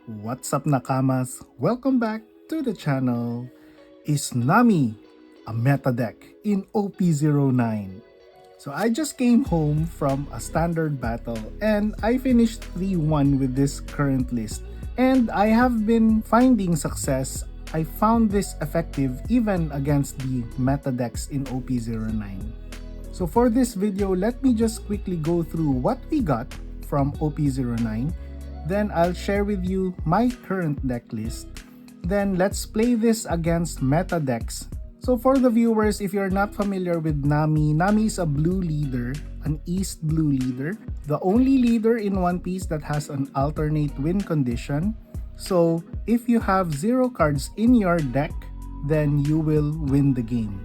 What's up nakamas? Welcome back to the channel. Is Nami a meta deck in OP09? So I just came home from a standard battle and I finished 3-1 with this current list. And I have been finding success. I found this effective even against the meta decks in OP09. So for this video, let me just quickly go through what we got from OP09. Then I'll share with you my current deck list. Then let's play this against meta decks. So for the viewers, if you're not familiar with Nami, Nami is a blue leader, an East blue leader. The only leader in One Piece that has an alternate win condition. So if you have 0 cards in your deck, then you will win the game.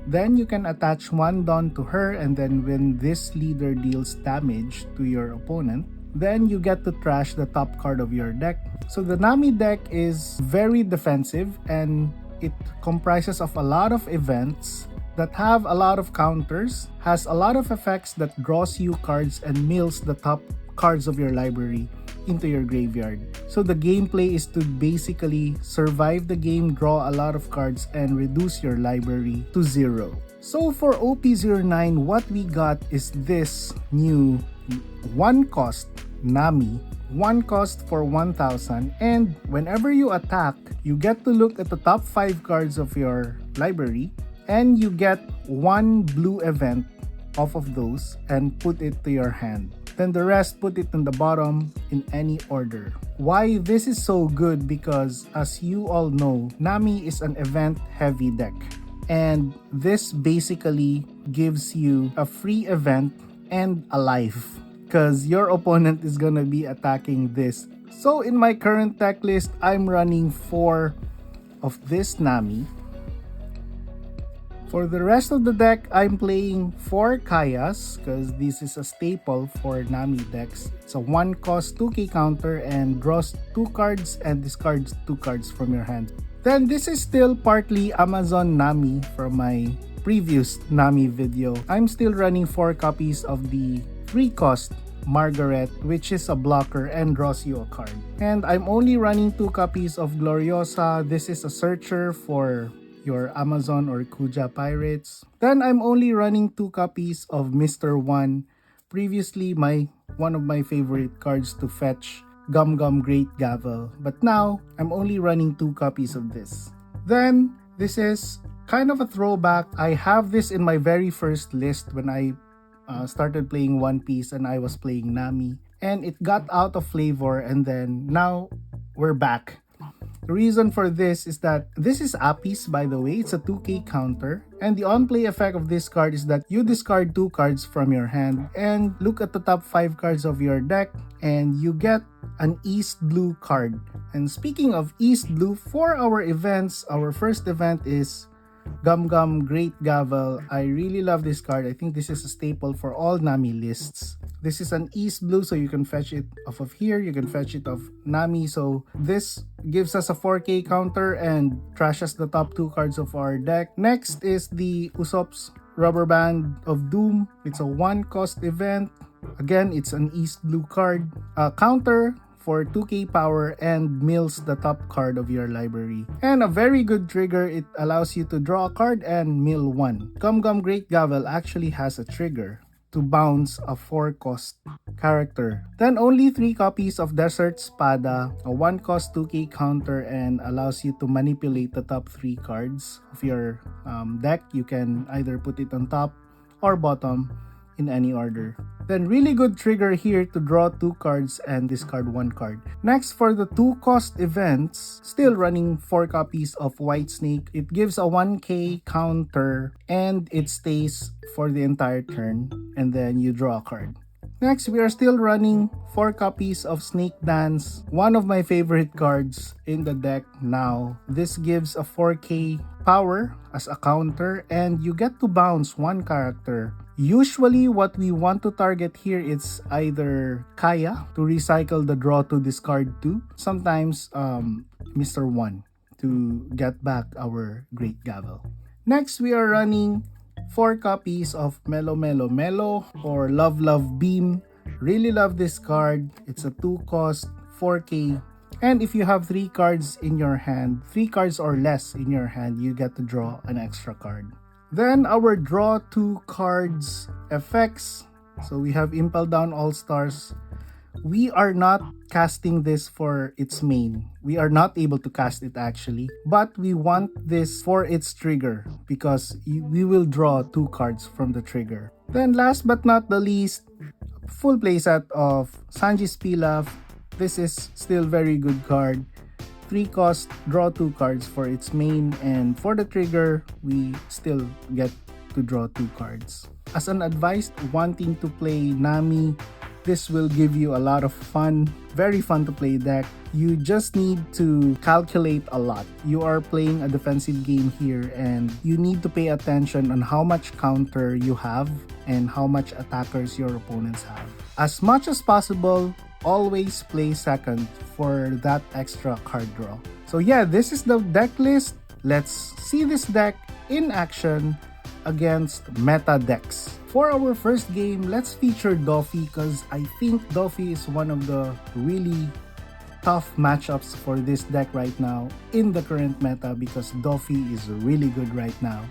Then you can attach 1 Dawn to her, and then when this leader deals damage to your opponent, then you get to trash the top card of your deck. So the Nami deck is very defensive and it comprises of a lot of events that have a lot of counters, has a lot of effects that draws you cards and mills the top cards of your library into your graveyard. So the gameplay is to basically survive the game, draw a lot of cards, and reduce your library to 0. So for OP09, what we got is this new 1 cost Nami, 1 cost for 1000, and whenever you attack, you get to look at the top 5 cards of your library and you get 1 blue event off of those and put it to your hand. Then the rest, put it in the bottom in any order. Why this is so good? Because as you all know, Nami is an event heavy deck. And this basically gives you a free event and a life. Because your opponent is gonna be attacking this. So in my current deck list, I'm running 4 of this Nami. For the rest of the deck, I'm playing 4 Kayas because this is a staple for Nami decks. It's a 1 cost 2k counter and draws 2 cards and discards 2 cards from your hand. Then this is still partly Amazon Nami from my previous Nami video. I'm still running 4 copies of the 3 cost Margaret, which is a blocker and draws you a card. And I'm only running 2 copies of Gloriosa. This is a searcher for your Amazon or Kuja pirates. Then I'm only running 2 copies of Mr. 1. Previously, one of my favorite cards to fetch Gum Gum Great Gavel. But now, I'm only running 2 copies of this. Then, this is kind of a throwback. I have this in my very first list when I started playing One Piece and I was playing Nami. And it got out of flavor and then now we're back. The reason for this is that this is Apis, by the way. It's a 2k counter. And the on-play effect of this card is that you discard 2 cards from your hand and look at the top 5 cards of your deck and you get an East Blue card. And speaking of East Blue, for our events, our first event is Gum Gum Great Gavel. I really love this card. I think this is a staple for all Nami lists. This is an East Blue, so you can fetch it off of here. You can fetch it off Nami. So this gives us a 4k counter and trashes the top 2 cards of our deck. Next is the Usopp's Rubber Band of Doom. It's a 1 cost event. Again, it's an East Blue card. Counter for 2k power and mills the top card of your library. And a very good trigger, it allows you to draw a card and mill 1. Gum Gum Great Gavel actually has a trigger to bounce a 4 cost character. Then only 3 copies of Desert Spada, a 1 cost 2k counter and allows you to manipulate the top 3 cards of your deck. You can either put it on top or bottom in any order. Then really good trigger here to draw 2 cards and discard 1 card. Next, for the 2 cost events, still running 4 copies of White Snake. It gives a 1k counter and it stays for the entire turn and then you draw a card. Next, we are still running 4 copies of Snake Dance, one of my favorite cards in the deck now. This gives a 4k power as a counter and you get to bounce 1 character. Usually what we want to target here is either Kaya to recycle the draw to discard 2, sometimes Mr. 1 to get back our Great Gavel. Next, we are running 4 copies of Melo Melo Melo or Love Love Beam. Really love this card. It's a 2 cost 4k And if you have 3 cards in your hand, 3 cards or less in your hand, you get to draw an extra card. Then our draw 2 cards effects. So we have Impel Down All Stars. We are not casting this for its main. We are not able to cast it actually, but we want this for its trigger because we will draw 2 cards from the trigger. Then last but not the least, full playset of Sanji's Pilaf. This is still very good card. 3 cost, draw 2 cards for its main, and for the trigger, we still get to draw 2 cards. As an advice wanting to play Nami, this will give you a lot of fun, very fun to play deck. You just need to calculate a lot. You are playing a defensive game here and you need to pay attention on how much counter you have and how much attackers your opponents have. As much as possible, always play second for that extra card draw. So yeah, this is the deck list. Let's see this deck in action against meta decks. For our first game, let's feature Doffy because I think Doffy is one of the really tough matchups for this deck right now in the current meta because Doffy is really good right now.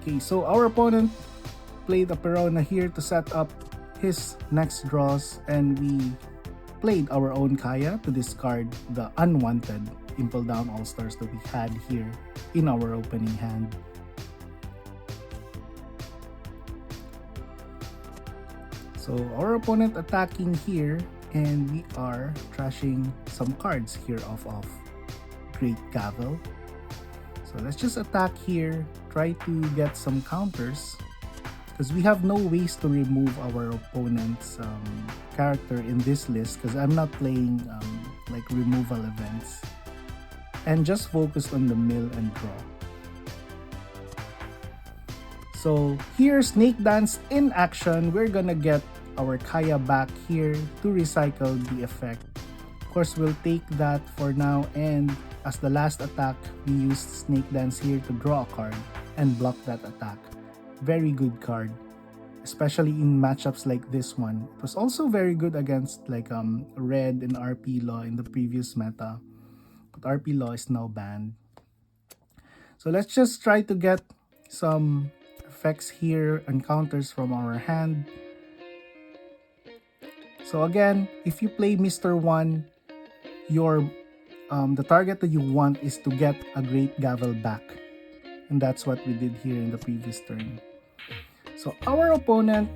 Okay, so our opponent played a Perona here to set up his next draws, and we played our own Kaya to discard the unwanted Impel Down All Stars that we had here in our opening hand. So our opponent attacking here, and we are trashing some cards here off of Great Gavel. So let's just attack here, try to get some counters because we have no ways to remove our opponent's character in this list because I'm not playing like removal events, and just focus on the mill and draw. So here, Snake Dance in action. We're gonna get our Kaya back here to recycle the effect. Of course, we'll take that for now, and as the last attack, we used Snake Dance here to draw a card and block that attack. Very good card, especially in matchups like this one. It was also very good against like Red and RP Law in the previous meta, but RP Law is now banned. So let's just try to get some effects here and counters from our hand. So again, if you play Mr. 1, your the target that you want is to get a Great Gavel back. And that's what we did here in the previous turn. So our opponent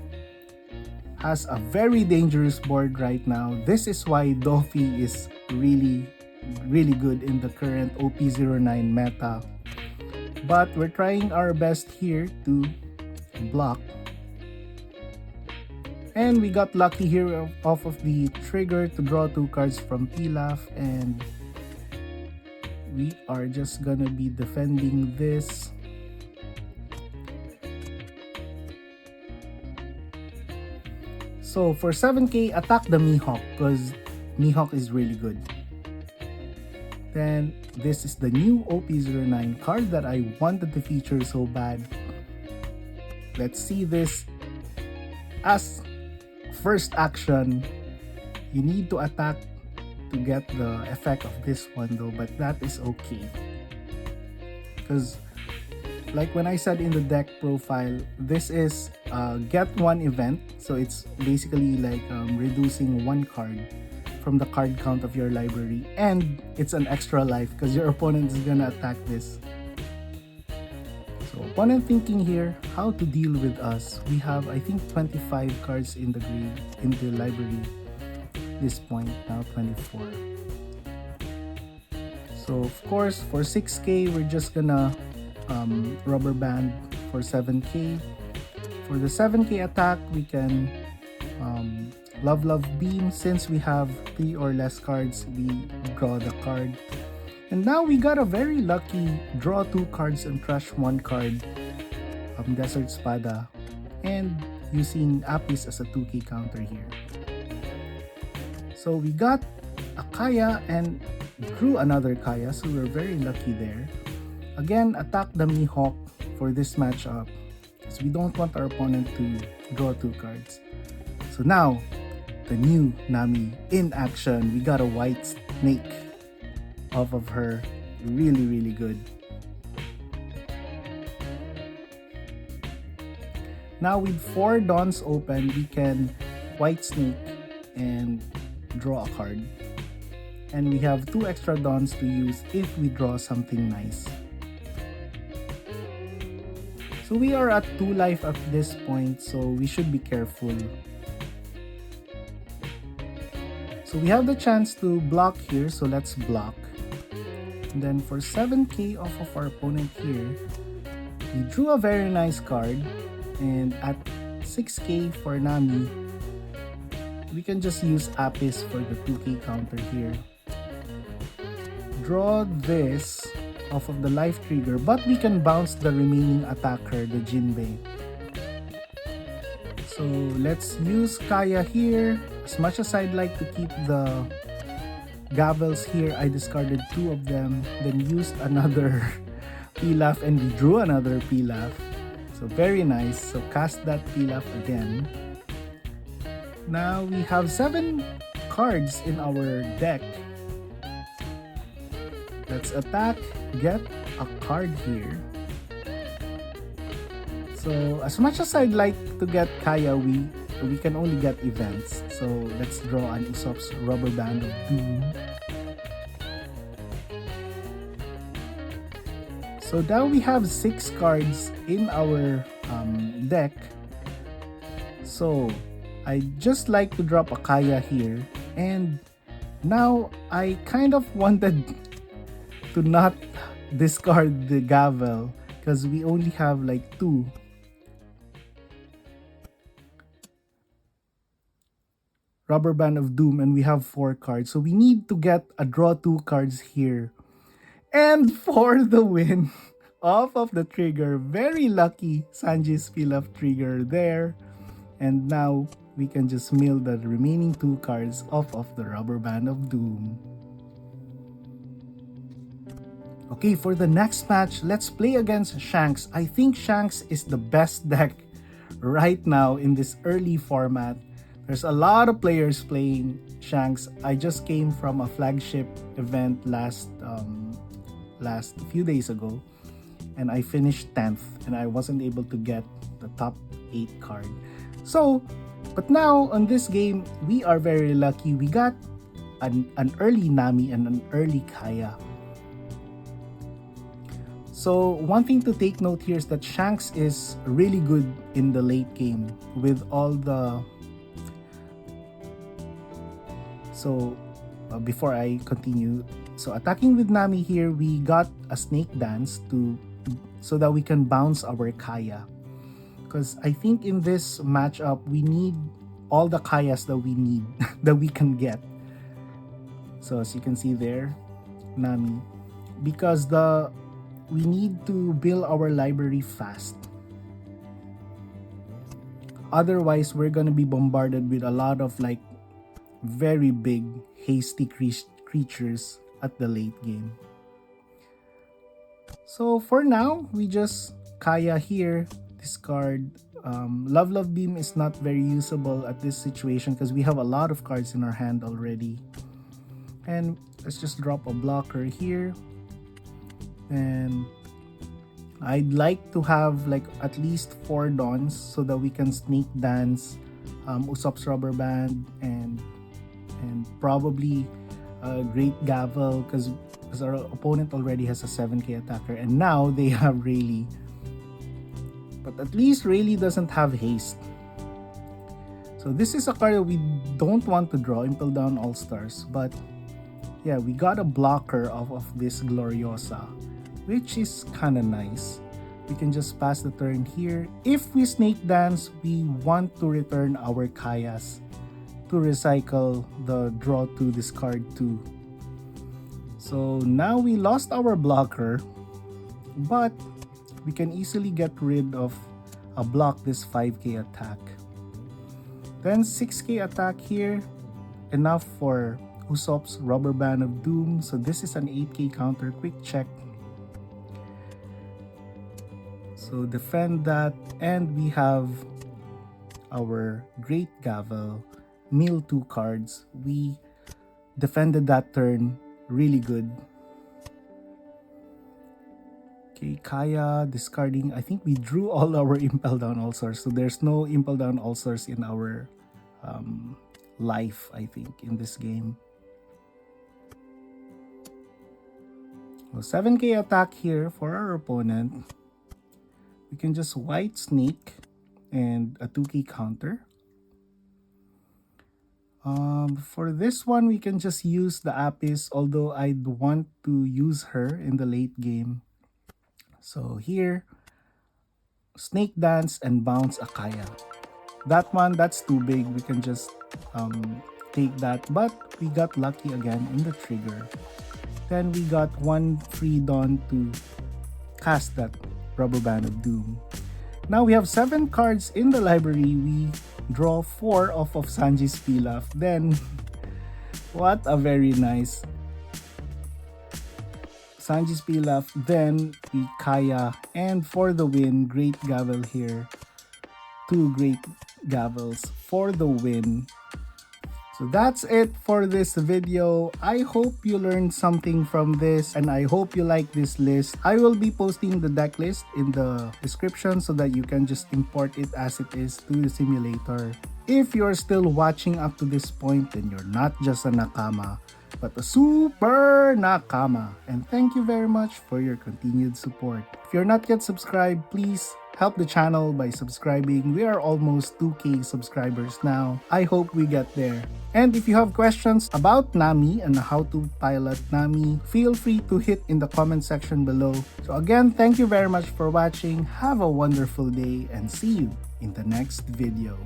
has a very dangerous board right now. This is why Doffy is really good in the current OP09 meta. But we're trying our best here to block. And we got lucky here off of the trigger to draw 2 cards from Pilaf, and we are just gonna be defending this. So for 7k, attack the Mihawk because Mihawk is really good. Then this is the new OP09 card that I wanted to feature so bad. Let's see this as first action. You need to attack to get the effect of this one though, but that is okay. Because like when I said in the deck profile, this is get 1 event. So it's basically like reducing 1 card from the card count of your library, and it's an extra life because your opponent is gonna attack this. So opponent thinking here how to deal with us. We have I think 25 cards in the grave in the library this point, now 24. So of course for 6k we're just gonna rubber band for 7k. For the 7k attack we can love beam. Since we have 3 or less cards, we draw the card. And now we got a very lucky draw 2 cards and trash 1 card, Desert Spada, and using Apis as a 2k counter here. So we got a Kaya and drew another Kaya, so we're very lucky there. Again, attack the Mihawk for this matchup, because we don't want our opponent to draw 2 cards. So now, the new Nami in action. We got a white snake off of her. Really, really good. Now with 4 dawns open, we can white snake and draw a card. And we have 2 extra dawns to use if we draw something nice. So we are at 2 life at this point, so we should be careful. So we have the chance to block here, so let's block. And then for 7k off of our opponent here, we drew a very nice card. And at 6k for Nami, we can just use Apis for the 2k counter here. Draw this off of the life trigger, but we can bounce the remaining attacker, the Jinbei. So let's use Kaya here. As much as I'd like to keep the Gavels here, I discarded 2 of them, then used another Pilaf and we drew another Pilaf. So very nice. So cast that Pilaf again. Now we have 7 cards in our deck. Let's attack, get a card here. So as much as I'd like to get Kaya, we can only get events. So let's draw an Usopp's Rubber Band of Doom. So now we have 6 cards in our deck. So I just like to drop a Kaya here. And now I kind of wanted to not discard the Gavel because we only have like 2. Rubber Band of Doom and we have 4 cards. So we need to get a draw 2 cards here. And for the win off of the trigger, very lucky Sanji's Pilaf trigger there. And now we can just mill the remaining 2 cards off of the Rubber Band of Doom. Okay, for the next match, let's play against Shanks. I think Shanks is the best deck right now in this early format. There's a lot of players playing Shanks. I just came from a flagship event last few days ago, and I finished 10th, and I wasn't able to get the top 8 card. So, but now on this game, we are very lucky. We got an early Nami and an early Kaya. So one thing to take note here is that Shanks is really good in the late game with all the... So before I continue, so attacking with Nami here, we got a Snake Dance so that we can bounce our Kaya. Because I think in this matchup, we need all the Kayas that we need, that we can get. So as you can see there, Nami. Because we need to build our library fast. Otherwise, we're gonna be bombarded with a lot of like very big, hasty creatures at the late game. So for now, we just Kaya here, discard. Love Beam is not very usable at this situation because we have a lot of cards in our hand already. And let's just drop a blocker here. And I'd like to have like at least 4 Dawns so that we can Snake Dance, Usopp's Rubber Band, and probably a Great Gavel because our opponent already has a 7k attacker, and now they have Rayleigh. But at least Rayleigh doesn't have haste. So this is a card that we don't want to draw, Impel Down All-Stars. But yeah, we got a blocker off of this Gloriosa, which is kind of nice. We can just pass the turn here. If we Snake Dance, we want to return our Kayas to recycle the draw 2, discard 2. So now we lost our blocker, but we can easily get rid of a block this 5k attack. Then 6k attack here, enough for Usopp's Rubber Band of Doom. So this is an 8k counter, quick check. So defend that, and we have our Great Gavel mill 2 cards. We defended that turn really good. Okay, Kaya discarding. I think we drew all our Impel Down All-Stars. So there's no Impel Down All-Stars in our life, I think, in this game. So 7k attack here for our opponent. We can just White Snake and a 2k counter. For this one, we can just use the Apis, although I'd want to use her in the late game. So here, Snake Dance and Bounce Akaya. That one, that's too big. We can just take that. But we got lucky again in the trigger. Then we got one free Dawn to cast that Rubber Band of Doom. Now we have 7 cards in the library. We draw 4 off of Sanji's Pilaf. Then, what a very nice Sanji's Pilaf. Then we Kaya. And for the win, Great Gavel here. 2 Great Gavels for the win. So that's it for this video. I hope you learned something from this and I hope you like this list. I will be posting the deck list in the description so that you can just import it as it is to the simulator. If you're still watching up to this point, then you're not just a nakama, but a super nakama. And thank you very much for your continued support. If you're not yet subscribed, please help the channel by subscribing. We are almost 2k subscribers now. I hope we get there. And if you have questions about Nami and how to pilot Nami, feel free to hit in the comment section below. So again, thank you very much for watching. Have a wonderful day and see you in the next video.